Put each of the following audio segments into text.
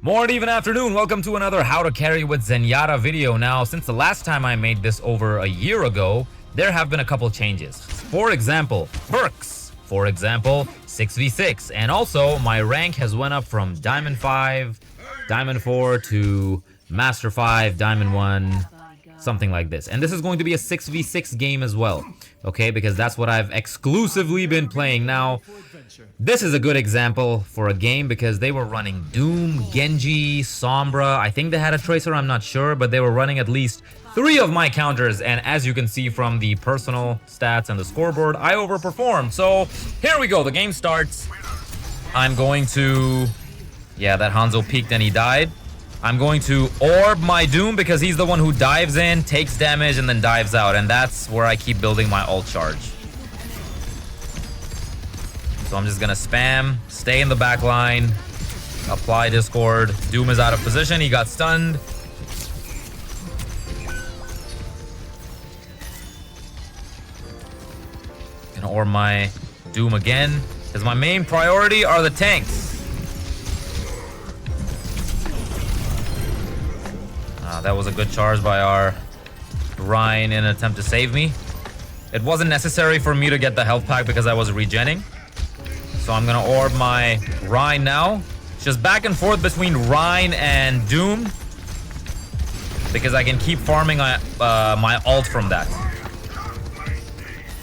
Morning, even afternoon. Welcome to another How to Carry with Zenyatta video. Now, since the last time I made this over a year ago, there have been a couple changes. For example, perks. For example, 6v6. And also, my rank has went up from Diamond 5, Diamond 4 to Master 5, Diamond 1, something like this. And this is going to be a 6v6 game as well. Okay, because that's what I've exclusively been playing. Now, this is a good example for a game because they were running Doom, Genji, Sombra. I think they had a Tracer, I'm not sure, but they were running at least 3 of my counters. And as you can see from the personal stats and the scoreboard, I overperformed. So here we go, the game starts. I'm going to... Yeah, that Hanzo peeked and he died. I'm going to orb my Doom because he's the one who dives in, takes damage, and then dives out. And that's where I keep building my ult charge. So I'm just gonna spam, stay in the back line, apply Discord. Doom is out of position, he got stunned. Gonna orb my Doom again, because my main priority are the tanks. That was a good charge by our Rhine in an attempt to save me. It wasn't necessary for me to get the health pack because I was regenning. So I'm gonna orb my Rhine now. Just back and forth between Rhine and Doom, because I can keep farming my ult from that.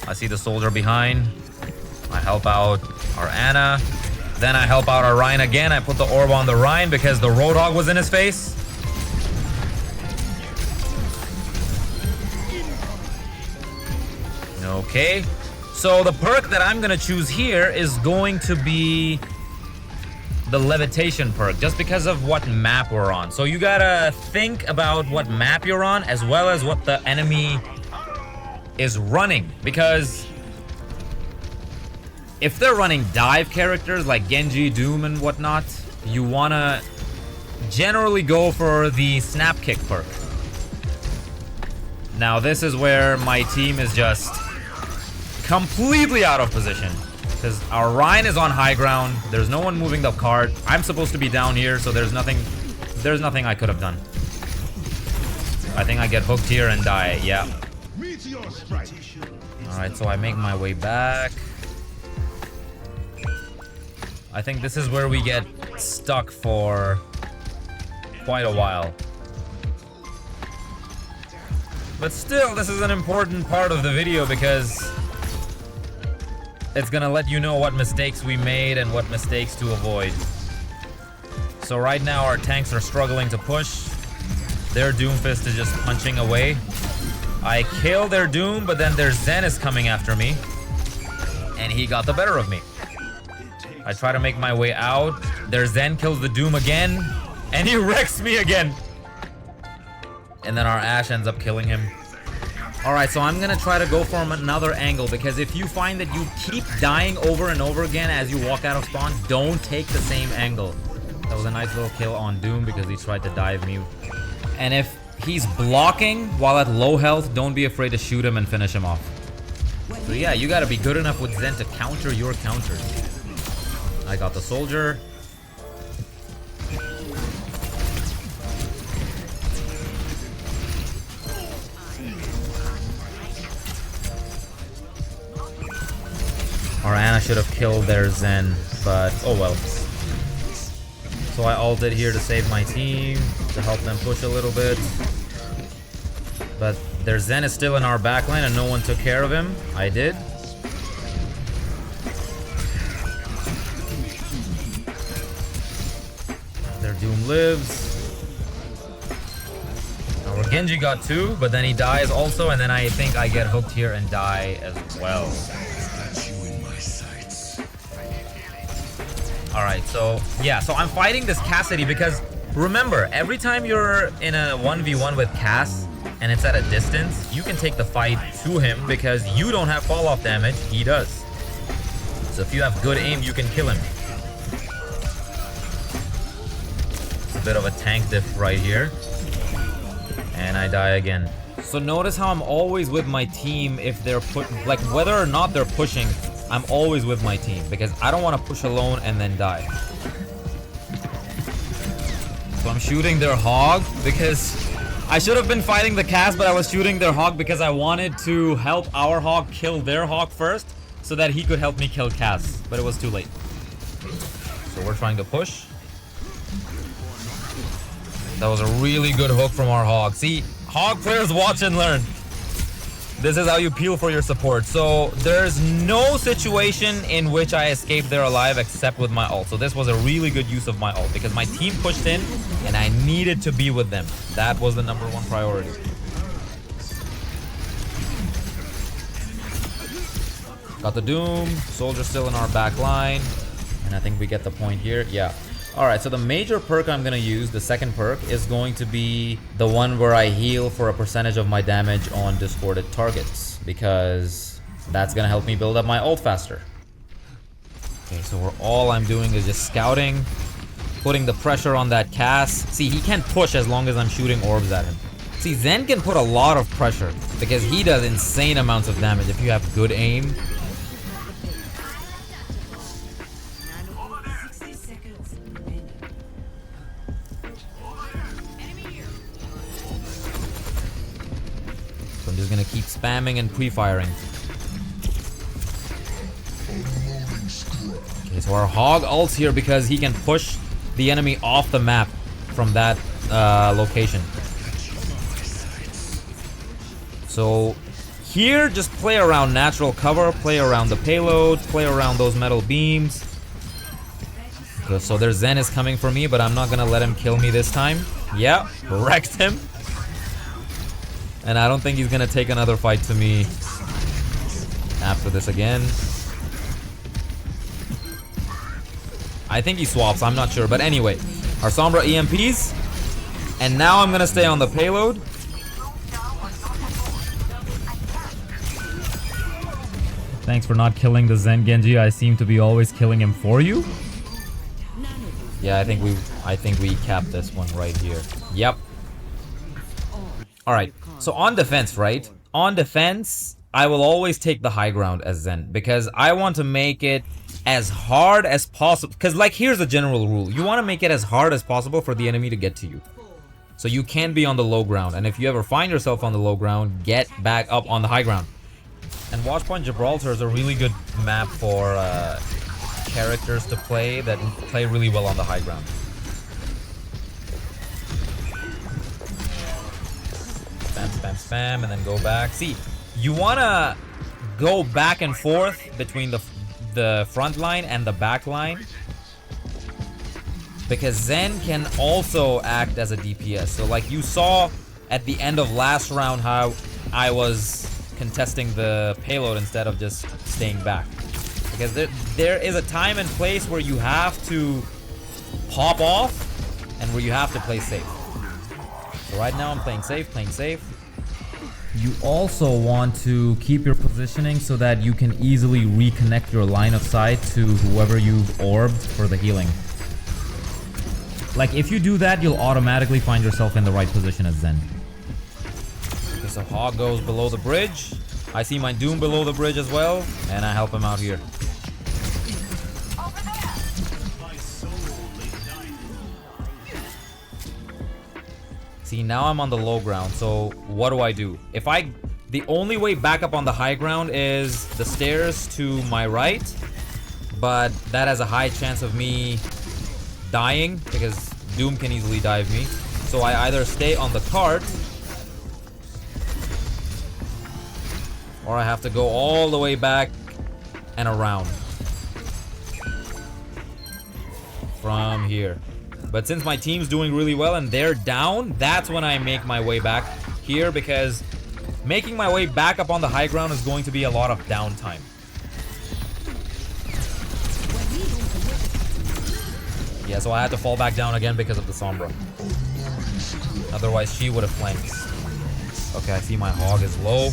I see the soldier behind. I help out our Ana. Then I help out our Rhine again. I put the orb on the Rhine because the Roadhog was in his face. Okay, so the perk that I'm gonna choose here is going to be the levitation perk, just because of what map we're on. So you gotta think about what map you're on as well as what the enemy is running, because if they're running dive characters like Genji, Doom, and whatnot, you wanna generally go for the snap kick perk. Now this is where my team is just completely out of position because our Rhine is on high ground. There's no one moving the cart. I'm supposed to be down here, so there's nothing I could have done. I think I get hooked here and die. Yeah. All right, so I make my way back. I think this is where we get stuck for quite a while. But still, this is an important part of the video because it's gonna let you know what mistakes we made and what mistakes to avoid. So right now our tanks are struggling to push. Their Doomfist is just punching away. I kill their Doom, but then their Zen is coming after me. And he got the better of me. I try to make my way out. Their Zen kills the Doom again. And he wrecks me again. And then our Ashe ends up killing him. Alright, so I'm gonna try to go from another angle, because if you find that you keep dying over and over again as you walk out of spawn, don't take the same angle. That was a nice little kill on Doom because he tried to dive me. And if he's blocking while at low health, don't be afraid to shoot him and finish him off. So yeah, you gotta be good enough with Zen to counter your counters. I got the soldier. Our Ana should have killed their Zen, but oh well. So I ulted here to save my team, to help them push a little bit. But their Zen is still in our backline and no one took care of him. I did. Their Doom lives. Our Genji got 2, but then he dies also, and then I think I get hooked here and die as well. Alright, so yeah, so I'm fighting this Cassidy because remember, every time you're in a 1v1 with Cass and it's at a distance, you can take the fight to him because you don't have fall off damage, he does. So if you have good aim, you can kill him. It's a bit of a tank diff right here. And I die again. So notice how I'm always with my team if they're like whether or not they're pushing, I'm always with my team because I don't want to push alone and then die. So I'm shooting their hog because I should have been fighting the Cass, but I was shooting their hog because I wanted to help our hog kill their hog first so that he could help me kill Cass, but it was too late. So we're trying to push. That was a really good hook from our hog. See, hog players watch and learn. This is how you peel for your support. So there's no situation in which I escaped there alive except with my ult. So this was a really good use of my ult because my team pushed in and I needed to be with them. That was the #1 priority. Got the Doom. Soldier still in our back line. And I think we get the point here. Yeah. Alright, so the major perk I'm going to use, the second perk, is going to be the one where I heal for a percentage of my damage on discorded targets. Because that's going to help me build up my ult faster. Okay, so all I'm doing is just scouting, putting the pressure on that Cass. See, he can't push as long as I'm shooting orbs at him. See, Zen can put a lot of pressure because he does insane amounts of damage if you have good aim. I'm just gonna keep spamming and pre-firing. Okay, so our hog ults here because he can push the enemy off the map from that location. So here, just play around natural cover, play around the payload, play around those metal beams. Okay, so their Zen is coming for me, but I'm not gonna let him kill me this time. Yeah, wrecked him. And I don't think he's gonna take another fight to me after this again. I think he swaps, I'm not sure. But anyway, our Sombra EMPs. And now I'm gonna stay on the payload. Thanks for not killing the Zen Genji. I seem to be always killing him for you. Yeah, I think we capped this one right here. Yep. Alright, so on defense, right? On defense, I will always take the high ground as Zen because I want to make it as hard as possible. Because, like, here's the general rule. You want to make it as hard as possible for the enemy to get to you. So you can be on the low ground. And if you ever find yourself on the low ground, get back up on the high ground. And Watchpoint Gibraltar is a really good map for characters to play that play really well on the high ground. Spam, spam, spam, and then go back. See, you want to go back and forth between the front line and the back line. Because Zen can also act as a DPS. So like you saw at the end of last round how I was contesting the payload instead of just staying back. Because there is a time and place where you have to pop off and where you have to play safe. So right now I'm playing safe, You also want to keep your positioning so that you can easily reconnect your line of sight to whoever you've orbed for the healing. Like if you do that, you'll automatically find yourself in the right position as Zen. Okay, so Hog goes below the bridge. I see my Doom below the bridge as well, and I help him out here. See, now I'm on the low ground, so what do? The only way back up on the high ground is the stairs to my right, but that has a high chance of me dying because Doom can easily dive me. So I either stay on the cart or I have to go all the way back and around from here. But since my team's doing really well and they're down, that's when I make my way back here because making my way back up on the high ground is going to be a lot of downtime. Yeah, so I had to fall back down again because of the Sombra. Otherwise, she would have flanked. Okay, I see my Hog is low.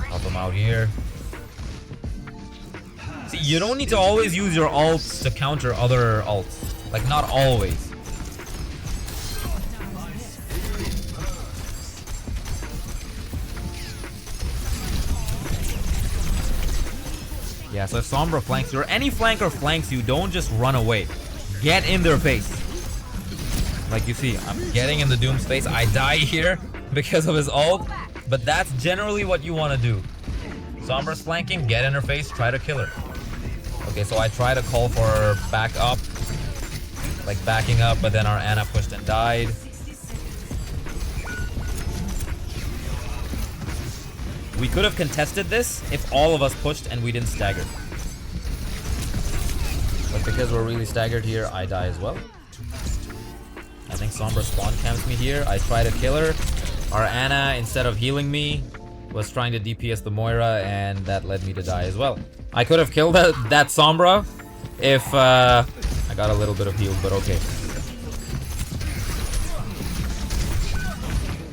Help him out here. See, you don't need to always use your ults to counter other ults. Like, not always. Yeah, so if Sombra flanks you, or any flanker flanks you, don't just run away. Get in their face. Like you see, I'm getting in the Doom space. I die here because of his ult, but that's generally what you want to do. Sombra's flanking, get in her face, try to kill her. Okay, so I try to call for her back up, like backing up, but then our Ana pushed and died. We could have contested this if all of us pushed and we didn't stagger. But because we're really staggered here, I die as well. I think Sombra spawn camps me here. I try to kill her. Our Ana, instead of healing me, was trying to DPS the Moira, and that led me to die as well. I could have killed that Sombra if I got a little bit of heal, but okay.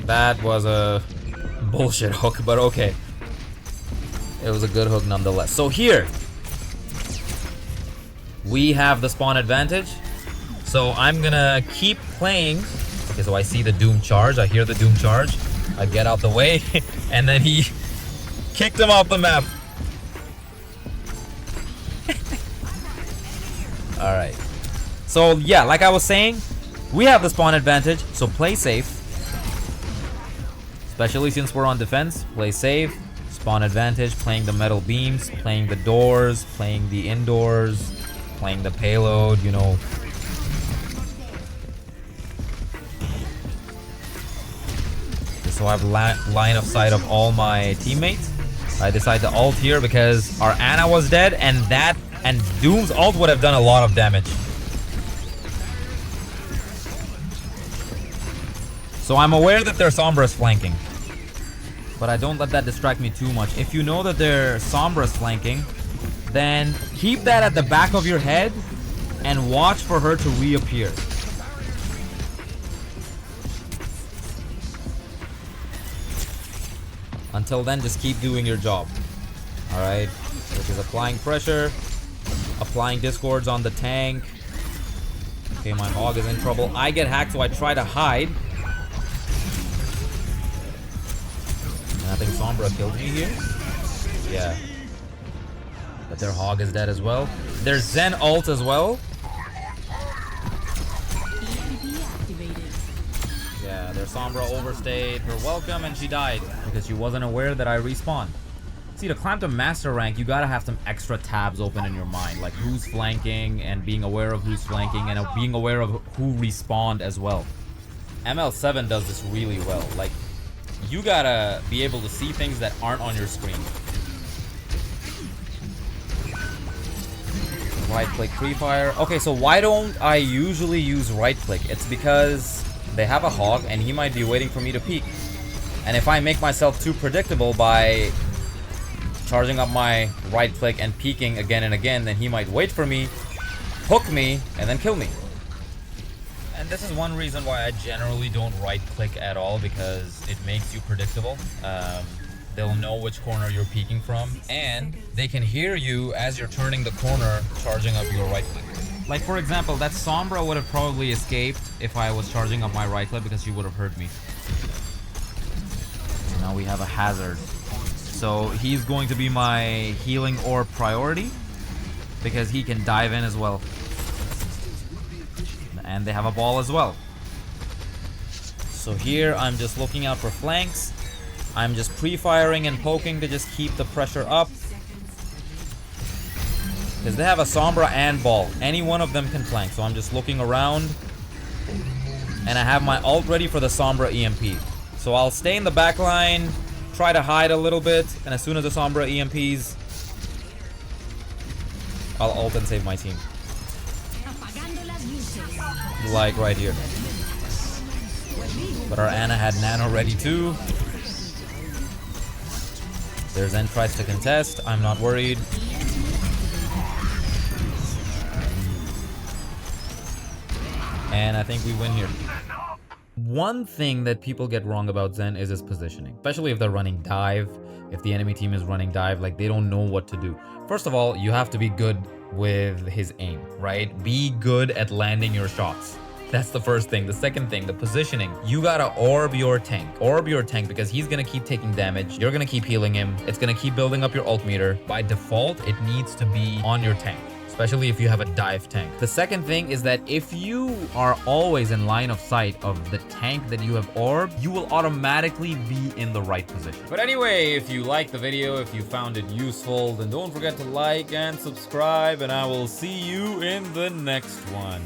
That was a bullshit hook, but okay. It was a good hook nonetheless. So here, we have the spawn advantage. So I'm gonna keep playing. Okay, so I see the Doom charge. I hear the Doom charge. I get out the way, and then he kicked him off the map. Alright. So yeah, like I was saying, we have the spawn advantage, so play safe. Especially since we're on defense, play safe. Spawn advantage, playing the metal beams, playing the doors, playing the indoors, playing the payload, you know. So I have line of sight of all my teammates. I decide to ult here because our Ana was dead, and Doom's ult would have done a lot of damage. So I'm aware that their Sombra's flanking, but I don't let that distract me too much. If you know that their Sombra's flanking, then keep that at the back of your head and watch for her to reappear. Until then, just keep doing your job. Alright, which is applying pressure, applying discords on the tank. Okay, my Hog is in trouble. I get hacked, so I try to hide. And I think Sombra killed me here. Yeah. But their Hog is dead as well. There's Zen ult as well. Yeah, their Sombra overstayed her welcome and she died because she wasn't aware that I respawned. See, to climb to master rank, you gotta have some extra tabs open in your mind, like who's flanking and being aware of who's flanking and being aware of who respawned as well. ML7 does this really well. Like, you gotta be able to see things that aren't on your screen. Right click pre-fire. Okay, so why don't I usually use right click? It's because they have a Hog and he might be waiting for me to peek. And if I make myself too predictable by charging up my right click and peeking again and again, then he might wait for me, hook me, and then kill me. And this is one reason why I generally don't right click at all, because it makes you predictable. They'll know which corner you're peeking from, and they can hear you as you're turning the corner, charging up your right click. Like, for example, that Sombra would have probably escaped if I was charging up my right click because she would have heard me. So now we have a hazard. So he's going to be my healing orb priority because he can dive in as well. And they have a ball as well. So here I'm just looking out for flanks. I'm just pre-firing and poking to just keep the pressure up. Because they have a Sombra and ball. Any one of them can flank. So I'm just looking around. And I have my ult ready for the Sombra EMP. So I'll stay in the back line, try to hide a little bit, and as soon as the Sombra EMPs, I'll ult and save my team. Like right here. But our Ana had Nano ready too. Their Zen tries to contest. I'm not worried. And I think we win here. One thing that people get wrong about Zen is his positioning, especially if they're running dive. If the enemy team is running dive, like, they don't know what to do. First of all, you have to be good with his aim, right? Be good at landing your shots. That's the first thing. The second thing, the positioning. You gotta orb your tank. Orb your tank because he's gonna keep taking damage. You're gonna keep healing him. It's gonna keep building up your ult meter. By default, it needs to be on your tank. especially if you have a dive tank. The second thing is that if you are always in line of sight of the tank that you have orbed, you will automatically be in the right position. But anyway, if you liked the video, if you found it useful, then don't forget to like and subscribe, and I will see you in the next one.